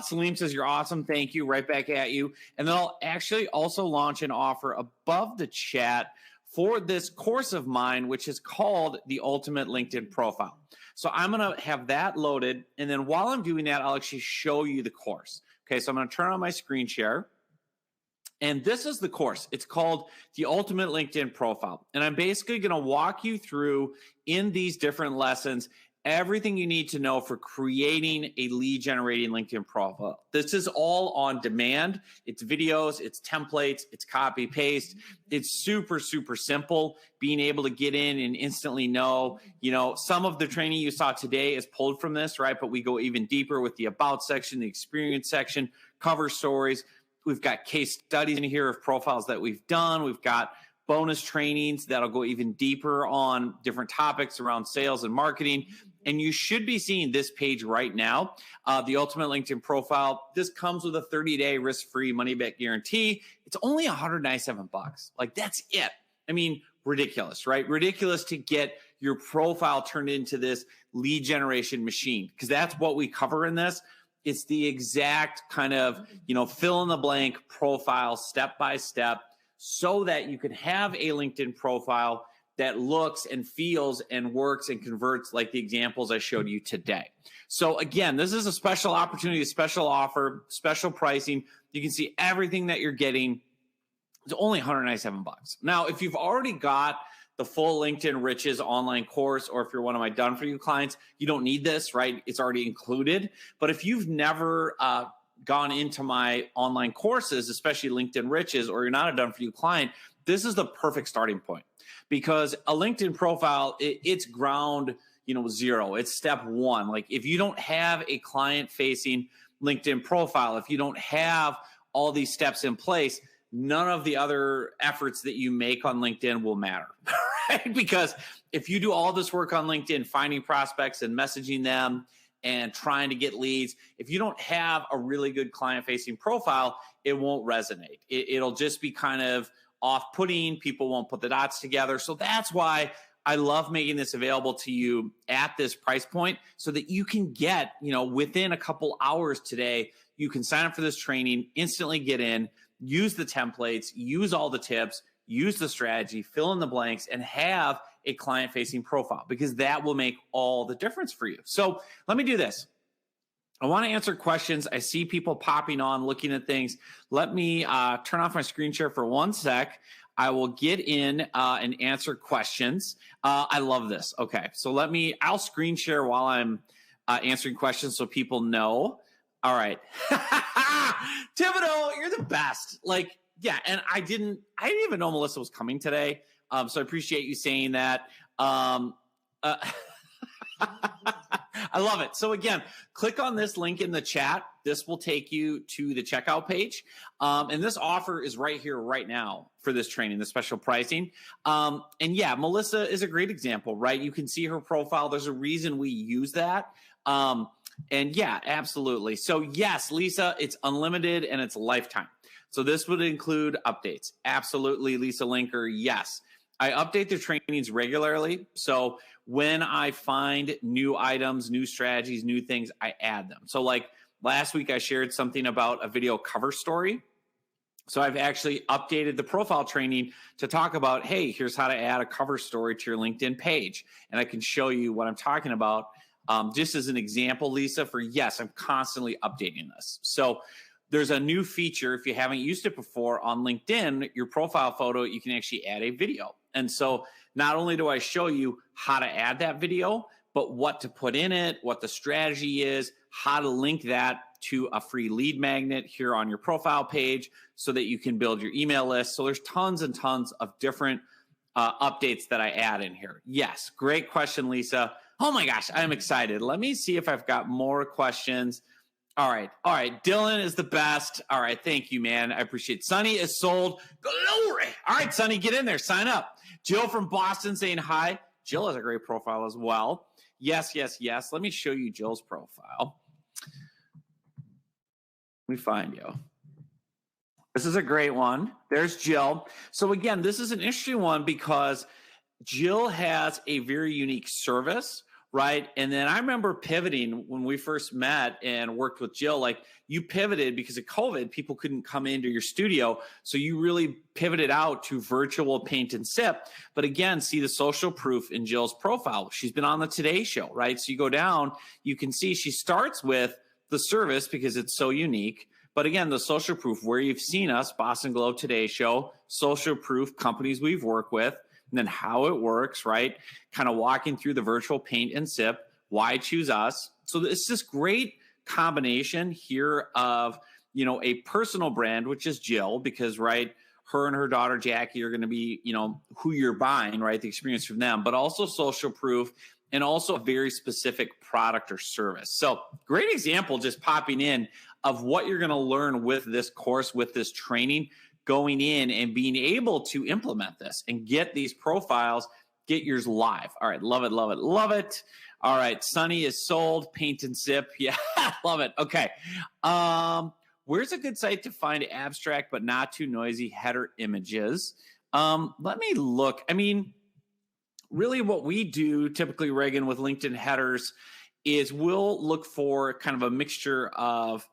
Salim says, you're awesome. Thank you. Right back at you. And then I'll actually also launch an offer above the chat for this course of mine, which is called the Ultimate LinkedIn Profile. So I'm going to have that loaded. And then while I'm doing that, I'll actually show you the course. Okay, so I'm going to turn on my screen share. And this is the course. It's called the Ultimate LinkedIn Profile. And I'm basically going to walk you through in these different lessons everything you need to know for creating a lead generating LinkedIn profile. This is all on demand. It's videos, it's templates, it's copy paste. It's super simple. Being able to get in and instantly know, some of the training you saw today is pulled from this, right? But we go even deeper with the about section, the experience section, cover stories. We've got case studies in here of profiles that we've done. We've got bonus trainings that'll go even deeper on different topics around sales and marketing. And you should be seeing this page right now, the Ultimate LinkedIn Profile. This comes with a 30-day risk-free money-back guarantee. It's only $197. Like, that's it. I mean, ridiculous, right? Ridiculous to get your profile turned into this lead generation machine, because that's what we cover in this. It's the exact kind of, fill in the blank profile step by step so that you can have a LinkedIn profile that looks and feels and works and converts like the examples I showed you today. So again, this is a special opportunity, a special offer, special pricing. You can see everything that you're getting. It's only $197. Now, if you've already got the full LinkedIn Riches online course, or if you're one of my done for you clients, you don't need this, right? It's already included. But if you've never gone into my online courses, especially LinkedIn Riches, or you're not a done for you client, this is the perfect starting point, because a LinkedIn profile, it's ground, zero. It's step one. Like, if you don't have a client facing LinkedIn profile, if you don't have all these steps in place, none of the other efforts that you make on LinkedIn will matter, right? Because if you do all this work on LinkedIn, finding prospects and messaging them and trying to get leads, if you don't have a really good client-facing profile, it won't resonate. It'll just be kind of off-putting. People won't put the dots together. So that's why I love making this available to you at this price point so that you can get, within a couple hours today, you can sign up for this training, instantly get in, use the templates, use all the tips, use the strategy, fill in the blanks, and have a client-facing profile, because that will make all the difference for you. So let me do this. I want to answer questions. I see people popping on, looking at things. Let me turn off my screen share for 1 sec. I will get in and answer questions. I love this. Okay, so I'll screen share while I'm answering questions so people know. All right. Thibodeau, you're the best. And I didn't even know Melissa was coming today. So I appreciate you saying that. I love it. So again, click on this link in the chat. This will take you to the checkout page. And this offer is right here, right now for this training, the special pricing. And yeah, Melissa is a great example, right? You can see her profile. There's a reason we use that. And yeah, absolutely. So yes, Lisa, it's unlimited and it's lifetime. So this would include updates. Absolutely, Lisa Linker, yes. I update the trainings regularly. So when I find new items, new strategies, new things, I add them. So like last week, I shared something about a video cover story. So I've actually updated the profile training to talk about, hey, here's how to add a cover story to your LinkedIn page. And I can show you what I'm talking about. Just as an example, Lisa, yes, I'm constantly updating this. So there's a new feature, if you haven't used it before, on LinkedIn, your profile photo, you can actually add a video. And so not only do I show you how to add that video, but what to put in it, what the strategy is, how to link that to a free lead magnet here on your profile page so that you can build your email list. So there's tons and tons of different updates that I add in here. Yes, great question, Lisa. Oh my gosh, I'm excited. Let me see if I've got more questions. All right. Dylan is the best. All right. Thank you, man. I appreciate it. Sunny is sold. Glory. All right, Sunny, get in there. Sign up. Jill from Boston saying hi. Jill has a great profile as well. Yes. Let me show you Jill's profile. Let me find you. This is a great one. There's Jill. So again, this is an interesting one because Jill has a very unique service, right? And then I remember pivoting when we first met and worked with Jill. Like, you pivoted because of COVID, people couldn't come into your studio. So you really pivoted out to virtual paint and sip. But again, see the social proof in Jill's profile. She's been on the Today Show, right? So you go down, you can see she starts with the service because it's so unique. But again, the social proof, where you've seen us, Boston Globe, Today Show, social proof, companies we've worked with, and then how it works, right? Kind of walking through the virtual paint and sip, why choose us. So it's this great combination here of, a personal brand, which is Jill, because, right, her and her daughter, Jackie, are going to be, who you're buying, right? The experience from them, but also social proof and also a very specific product or service. So great example just popping in of what you're going to learn with this course, with this training, going in and being able to implement this and get these profiles, get yours live. All right. Love it. All right. Sunny is sold. Paint and sip. Yeah. Love it. Okay. Where's a good site to find abstract but not too noisy header images? Let me look. I mean, really what we do typically, Reagan, with LinkedIn headers is we'll look for kind of a mixture of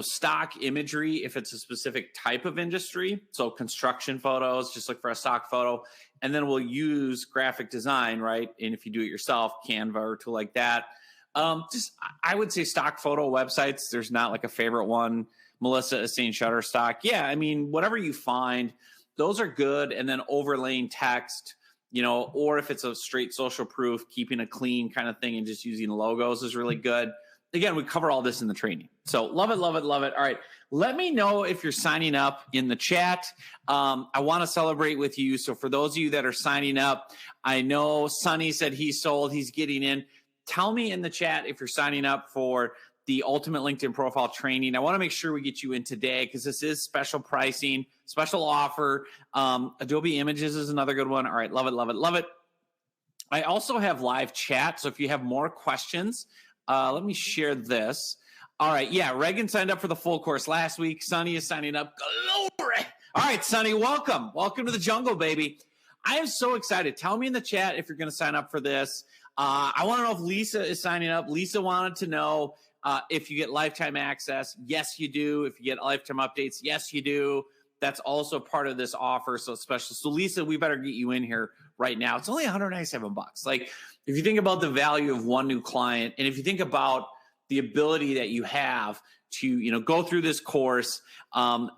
stock imagery if it's a specific type of industry. So construction photos, just look for a stock photo. And then we'll use graphic design, right? And if you do it yourself, Canva or a tool like that. I would say stock photo websites. There's not like a favorite one. Melissa is saying Shutterstock. Yeah, I mean, whatever you find, those are good. And then overlaying text, or if it's a straight social proof, keeping a clean kind of thing and just using logos is really good. Again, we cover all this in the training. So love it. All right. Let me know if you're signing up in the chat. I want to celebrate with you. So for those of you that are signing up, I know Sonny said he's sold, he's getting in. Tell me in the chat if you're signing up for the Ultimate LinkedIn Profile Training. I want to make sure we get you in today because this is special pricing, special offer. Adobe Images is another good one. All right, love it, love it, love it. I also have live chat, so if you have more questions, let me share this. All right, yeah, Reagan signed up for the full course last week. Sonny is signing up. Glory! All right, Sonny, welcome. Welcome to the jungle, baby. I am so excited. Tell me in the chat if you're going to sign up for this. I want to know if Lisa is signing up. Lisa wanted to know if you get lifetime access. Yes, you do. If you get lifetime updates, yes, you do. That's also part of this offer, so special. So, Lisa, we better get you in here right now. It's only $197. Like, if you think about the value of one new client, and if you think about the ability that you have to, go through this course,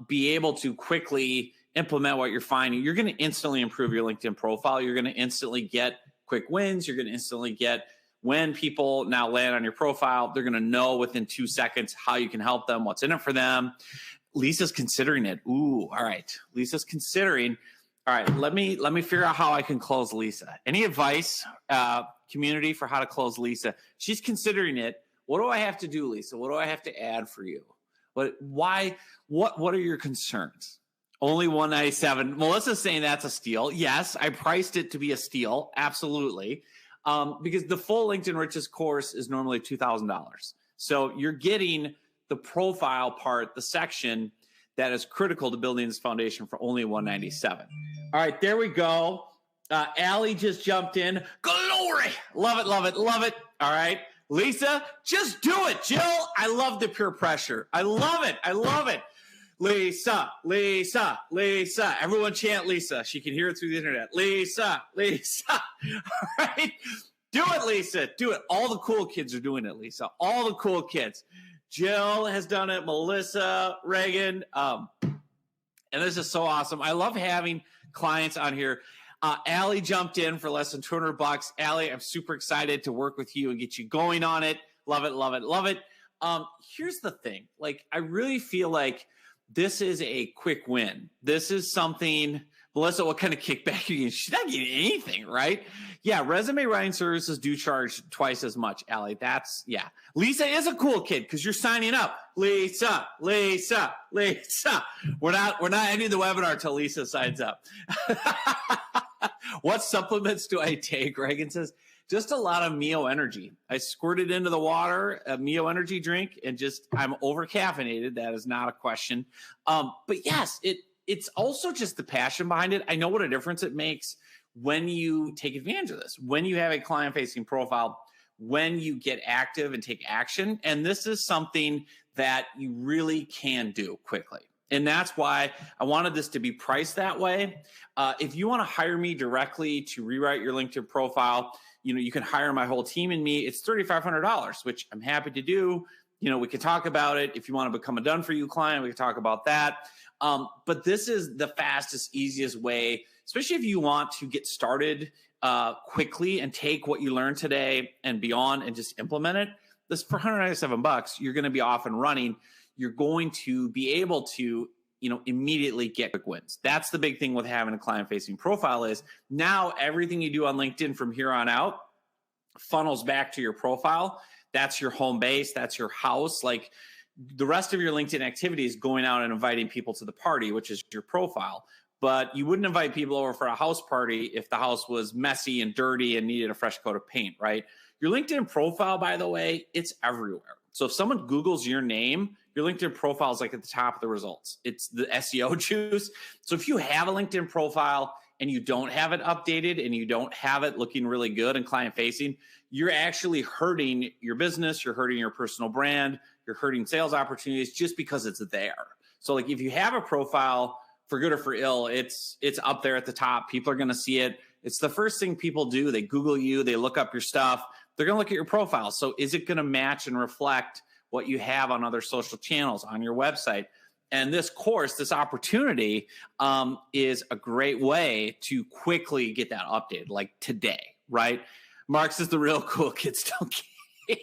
be able to quickly implement what you're finding, you're going to instantly improve your LinkedIn profile. You're going to instantly get quick wins. You're going to instantly get, when people now land on your profile, they're going to know within 2 seconds how you can help them, what's in it for them. Lisa's considering it. Ooh, all right. Lisa's considering. All right, let me figure out how I can close Lisa. Any advice, community, for how to close Lisa? She's considering it. What do I have to do, Lisa? What do I have to add for you? What are your concerns? Only $197. Melissa's saying that's a steal. Yes, I priced it to be a steal. Absolutely. Because the full LinkedIn Riches course is normally $2,000. So you're getting the profile part, the section that is critical to building this foundation, for only $197. All right, there we go. Allie just jumped in. Glory! Love it, love it, love it. All right. Lisa, just do it, Jill. I love the peer pressure. I love it. I love it. Lisa, Lisa, Lisa. Everyone chant Lisa. She can hear it through the internet. Lisa, Lisa. All right. Do it, Lisa. Do it. All the cool kids are doing it, Lisa. All the cool kids. Jill has done it. Melissa, Reagan. And this is so awesome. I love having clients on here. Allie jumped in for less than $200. Allie, I'm super excited to work with you and get you going on it. Love it, love it, love it. Here's the thing. Like, I really feel like this is a quick win. This is something, Melissa, what kind of kickback are you getting? She's not getting anything, right? Yeah, resume writing services do charge twice as much, Allie. Yeah. Lisa is a cool kid because you're signing up. Lisa, Lisa, Lisa. We're not ending the webinar until Lisa signs up. What supplements do I take? Reagan says, just a lot of Mio Energy. I squirted into the water a Mio Energy drink, and I'm over caffeinated. That is not a question. But yes, it's also just the passion behind it. I know what a difference it makes when you take advantage of this, when you have a client-facing profile, when you get active and take action. And this is something that you really can do quickly. And that's why I wanted this to be priced that way. If you want to hire me directly to rewrite your LinkedIn profile, you can hire my whole team and me. It's $3,500, which I'm happy to do. We can talk about it. If you want to become a done-for-you client, we can talk about that. But this is the fastest, easiest way, especially if you want to get started quickly and take what you learned today and beyond and just implement it. This, for $197, you're going to be off and running. You're going to be able to, immediately get quick wins. That's the big thing with having a client-facing profile is now everything you do on LinkedIn from here on out funnels back to your profile. That's your home base. That's your house. Like, the rest of your LinkedIn activity is going out and inviting people to the party, which is your profile. But you wouldn't invite people over for a house party if the house was messy and dirty and needed a fresh coat of paint, right? Your LinkedIn profile, by the way, it's everywhere. So if someone Googles your name, your LinkedIn profile is like at the top of the results. It's the SEO juice. So if you have a LinkedIn profile and you don't have it updated and you don't have it looking really good and client facing, you're actually hurting your business. You're hurting your personal brand. You're hurting sales opportunities just because it's there. So like if you have a profile, for good or for ill, it's up there at the top. People are going to see it. It's the first thing people do. They Google you, they look up your stuff. They're going to look at your profile. So is it going to match and reflect what you have on other social channels, on your website? And this course, this opportunity is a great way to quickly get that updated, like today, right? Mark says the real cool kids don't care.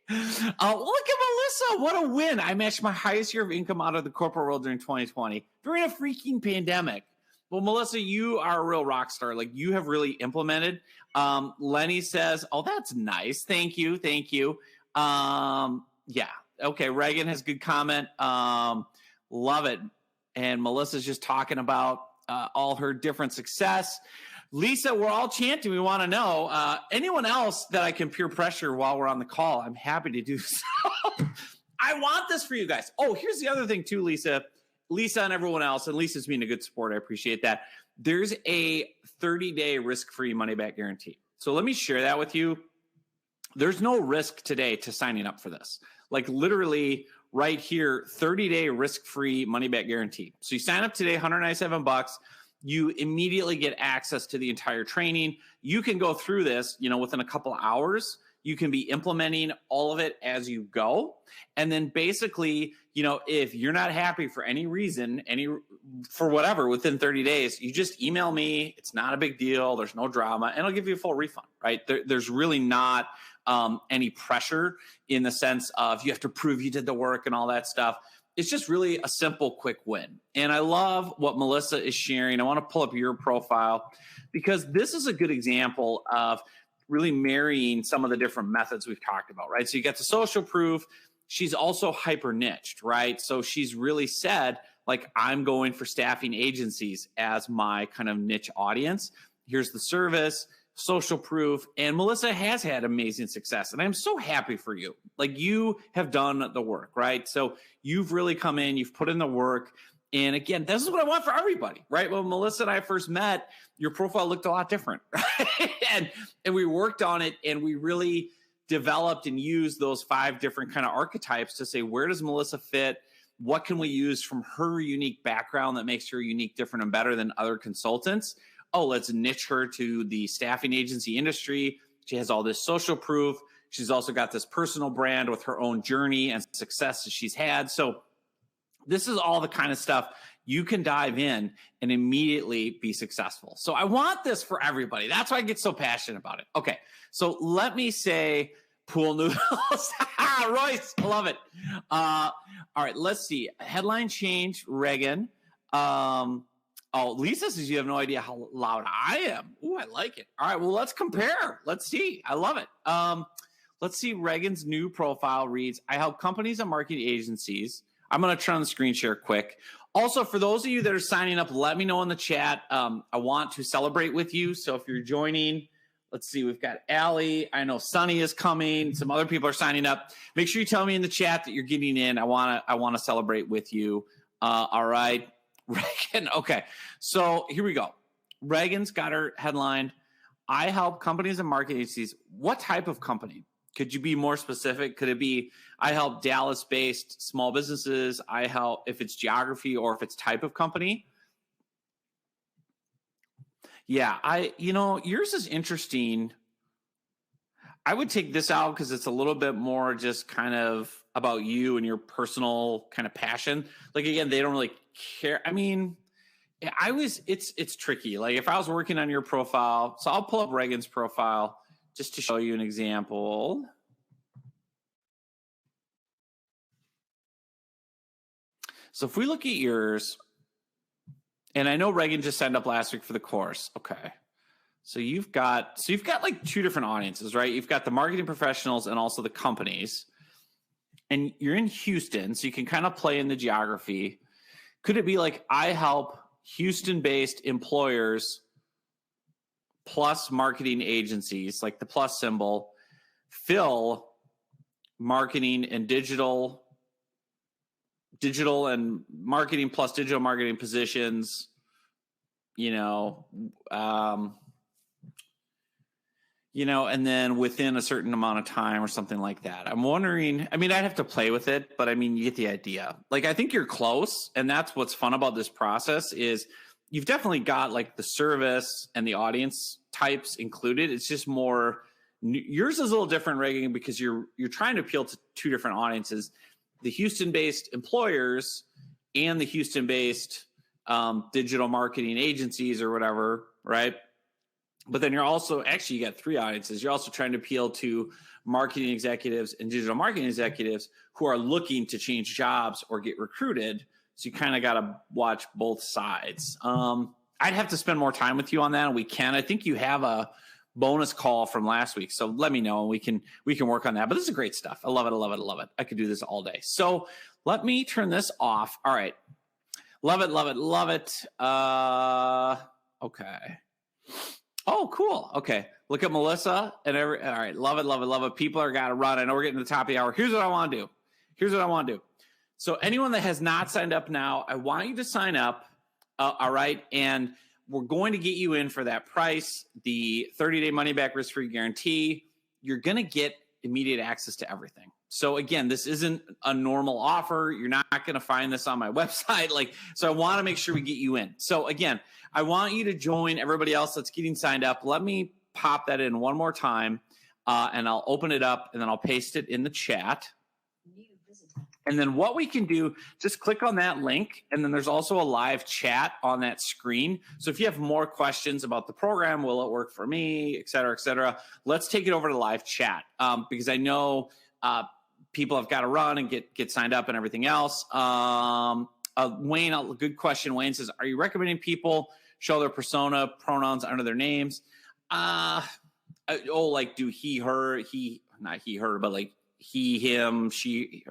Look at Melissa. What a win. I matched my highest year of income out of the corporate world during 2020 during a freaking pandemic. Well, Melissa, you are a real rock star. Like, you have really implemented. Lenny says, oh, that's nice. Thank you. Thank you. Yeah. Okay. Reagan has good comment. Love it. And Melissa's just talking about all her different success. Lisa, we're all chanting. We want to know anyone else that I can peer pressure while we're on the call. I'm happy to do so. I want this for you guys. Oh, here's the other thing too, Lisa. Lisa and everyone else, and Lisa's being a good sport. I appreciate that. There's a 30-day risk-free money-back guarantee. So let me share that with you. There's no risk today to signing up for this. Like literally right here, 30-day risk-free money-back guarantee. So you sign up today, $197. You immediately get access to the entire training. You can go through this, within a couple hours. You can be implementing all of it as you go. And then basically, if you're not happy for any reason, for whatever, within 30 days, you just email me. It's not a big deal. There's no drama, and I'll give you a full refund, right? There's really not any pressure in the sense of you have to prove you did the work and all that stuff. It's just really a simple, quick win. And I love what Melissa is sharing. I want to pull up your profile because this is a good example of really marrying some of the different methods we've talked about, right? So you get the social proof. She's also hyper niched, right? So she's really said, like, I'm going for staffing agencies as my kind of niche audience. Here's the service, social proof. And Melissa has had amazing success. And I'm so happy for you. Like, you have done the work, right? So you've really come in, you've put in the work. And again, this is what I want for everybody, right? When Melissa and I first met, your profile looked a lot different, right? and we worked on it, and we really developed and used those 5 different kind of archetypes to say, where does Melissa fit? What can we use from her unique background that makes her unique, different, and better than other consultants? Oh, let's niche her to the staffing agency industry. She has all this social proof. She's also got this personal brand with her own journey and success that she's had. So this is all the kind of stuff you can dive in and immediately be successful. So I want this for everybody. That's why I get so passionate about it. Okay, so let me say pool noodles. Royce, I love it. All right, let's see. Headline change, Reagan. Lisa says you have no idea how loud I am. Ooh, I like it. All right, well, let's compare. Let's see. I love it. Let's see. Reagan's new profile reads, I help companies and marketing agencies. I'm going to turn on the screen share quick. Also, for those of you that are signing up, let me know in the chat. I want to celebrate with you. So if you're joining, let's see, we've got Allie. I know Sunny is coming. Some other people are signing up. Make sure you tell me in the chat that you're getting in. I want to celebrate with you. All right, Reagan. Okay, so here we go. Reagan's got her headline. I help companies and marketing agencies. What type of company? Could you be more specific? Could it be, I help Dallas-based small businesses? I help if it's geography or if it's type of company? Yeah, yours is interesting. I would take this out because it's a little bit more just kind of about you and your personal kind of passion. Like, again, they don't really care. I mean, it's tricky. Like, if I was working on your profile, so I'll pull up Reagan's profile just to show you an example. So if we look at yours, and I know Reagan just signed up last week for the course. Okay. So you've got like 2 different audiences, right? You've got the marketing professionals and also the companies. And you're in Houston, so you can kind of play in the geography. Could it be like, I help Houston-based employers plus marketing agencies, like the plus symbol, fill marketing and digital and marketing plus digital marketing positions, and then within a certain amount of time or something like that. I'm wondering, I'd have to play with it, but you get the idea. Like, I think you're close, and that's what's fun about this process is you've definitely got like the service and the audience types included. It's just more, yours is a little different, Reagan, because you're trying to appeal to 2 different audiences, the Houston-based employers and the Houston-based digital marketing agencies or whatever, right? But then you're also, actually, you got 3 audiences. You're also trying to appeal to marketing executives and digital marketing executives who are looking to change jobs or get recruited. So you kind of got to watch both sides. I'd have to spend more time with you on that. And we can. I think you have a bonus call from last week. So let me know and we can work on that. But this is great stuff. I love it. I love it. I love it. I could do this all day. So let me turn this off. All right. Love it. Love it. Love it. Okay. Oh, cool. Okay. Look at Melissa and all right. Love it. Love it. Love it. People are got to run. I know we're getting to the top of the hour. Here's what I want to do. So anyone that has not signed up now, I want you to sign up. All right. And we're going to get you in for that price, the 30-day money-back risk-free guarantee. You're going to get immediate access to everything. So again, this isn't a normal offer. You're not going to find this on my website. So I want to make sure we get you in. So again, I want you to join everybody else that's getting signed up. Let me pop that in one more time, and I'll open it up, and then I'll paste it in the chat. And then what we can do, just click on that link. And then there's also a live chat on that screen. So if you have more questions about the program, will it work for me, et cetera, let's take it over to live chat. Because I know people have got to run and get signed up and everything else. Wayne, a good question. Wayne says, are you recommending people show their persona pronouns under their names? Like do he, her, not he, her, but like he, him, she,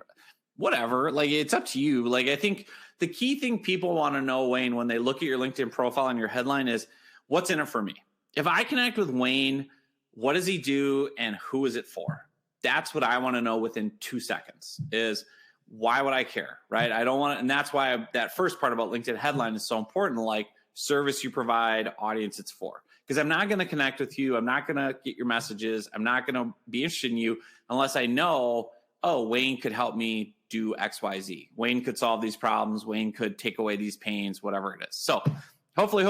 whatever. Like it's up to you. Like I think the key thing people want to know, Wayne, when they look at your LinkedIn profile and your headline is what's in it for me. If I connect with Wayne, what does he do and who is it for? That's what I want to know within 2 seconds is why would I care, right? I don't want to, and that's why that first part about LinkedIn headline is so important, like service you provide, audience it's for. Because I'm not going to connect with you. I'm not going to get your messages. I'm not going to be interested in you unless I know, oh, Wayne could help me do X, Y, Z. Wayne could solve these problems. Wayne could take away these pains, whatever it is. So hopefully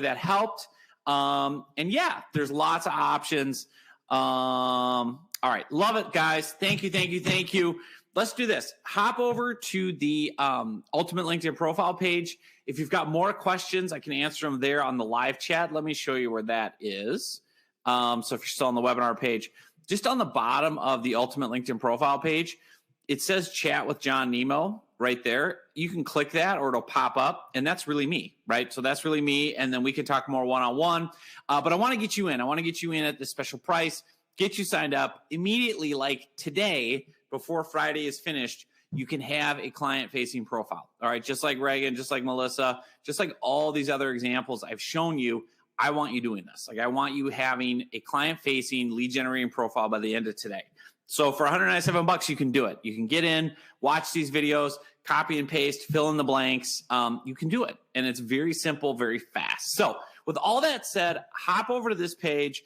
that helped. And yeah, there's lots of options. All right. Love it, guys. Thank you. Let's do this. Hop over to the Ultimate LinkedIn profile page. If you've got more questions, I can answer them there on the live chat. Let me show you where that is. So if you're still on the webinar page, just on the bottom of the Ultimate LinkedIn profile page, it says chat with John Nemo right there. You can click that or it'll pop up, and that's really me, right? So that's really me, and then we can talk more one-on-one. But I want to get you in. I want to get you in at this special price, get you signed up immediately, like today, before Friday is finished. You can have a client-facing profile, all right? Just like Reagan, just like Melissa, just like all these other examples I've shown you. I want you doing this. Like I want you having a client-facing lead-generating profile by the end of today. So for $197, you can do it. You can get in, watch these videos, copy and paste, fill in the blanks. You can do it. And it's very simple, very fast. So with all that said, hop over to this page,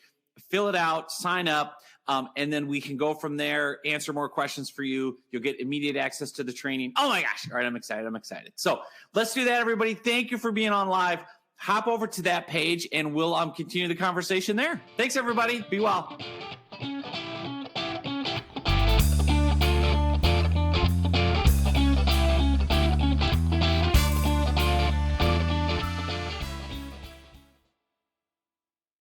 fill it out, sign up, and then we can go from there, answer more questions for you. You'll get immediate access to the training. Oh my gosh. All right, I'm excited. So let's do that, everybody. Thank you for being on live. Hop over to that page and we'll continue the conversation there. Thanks, everybody. Be well.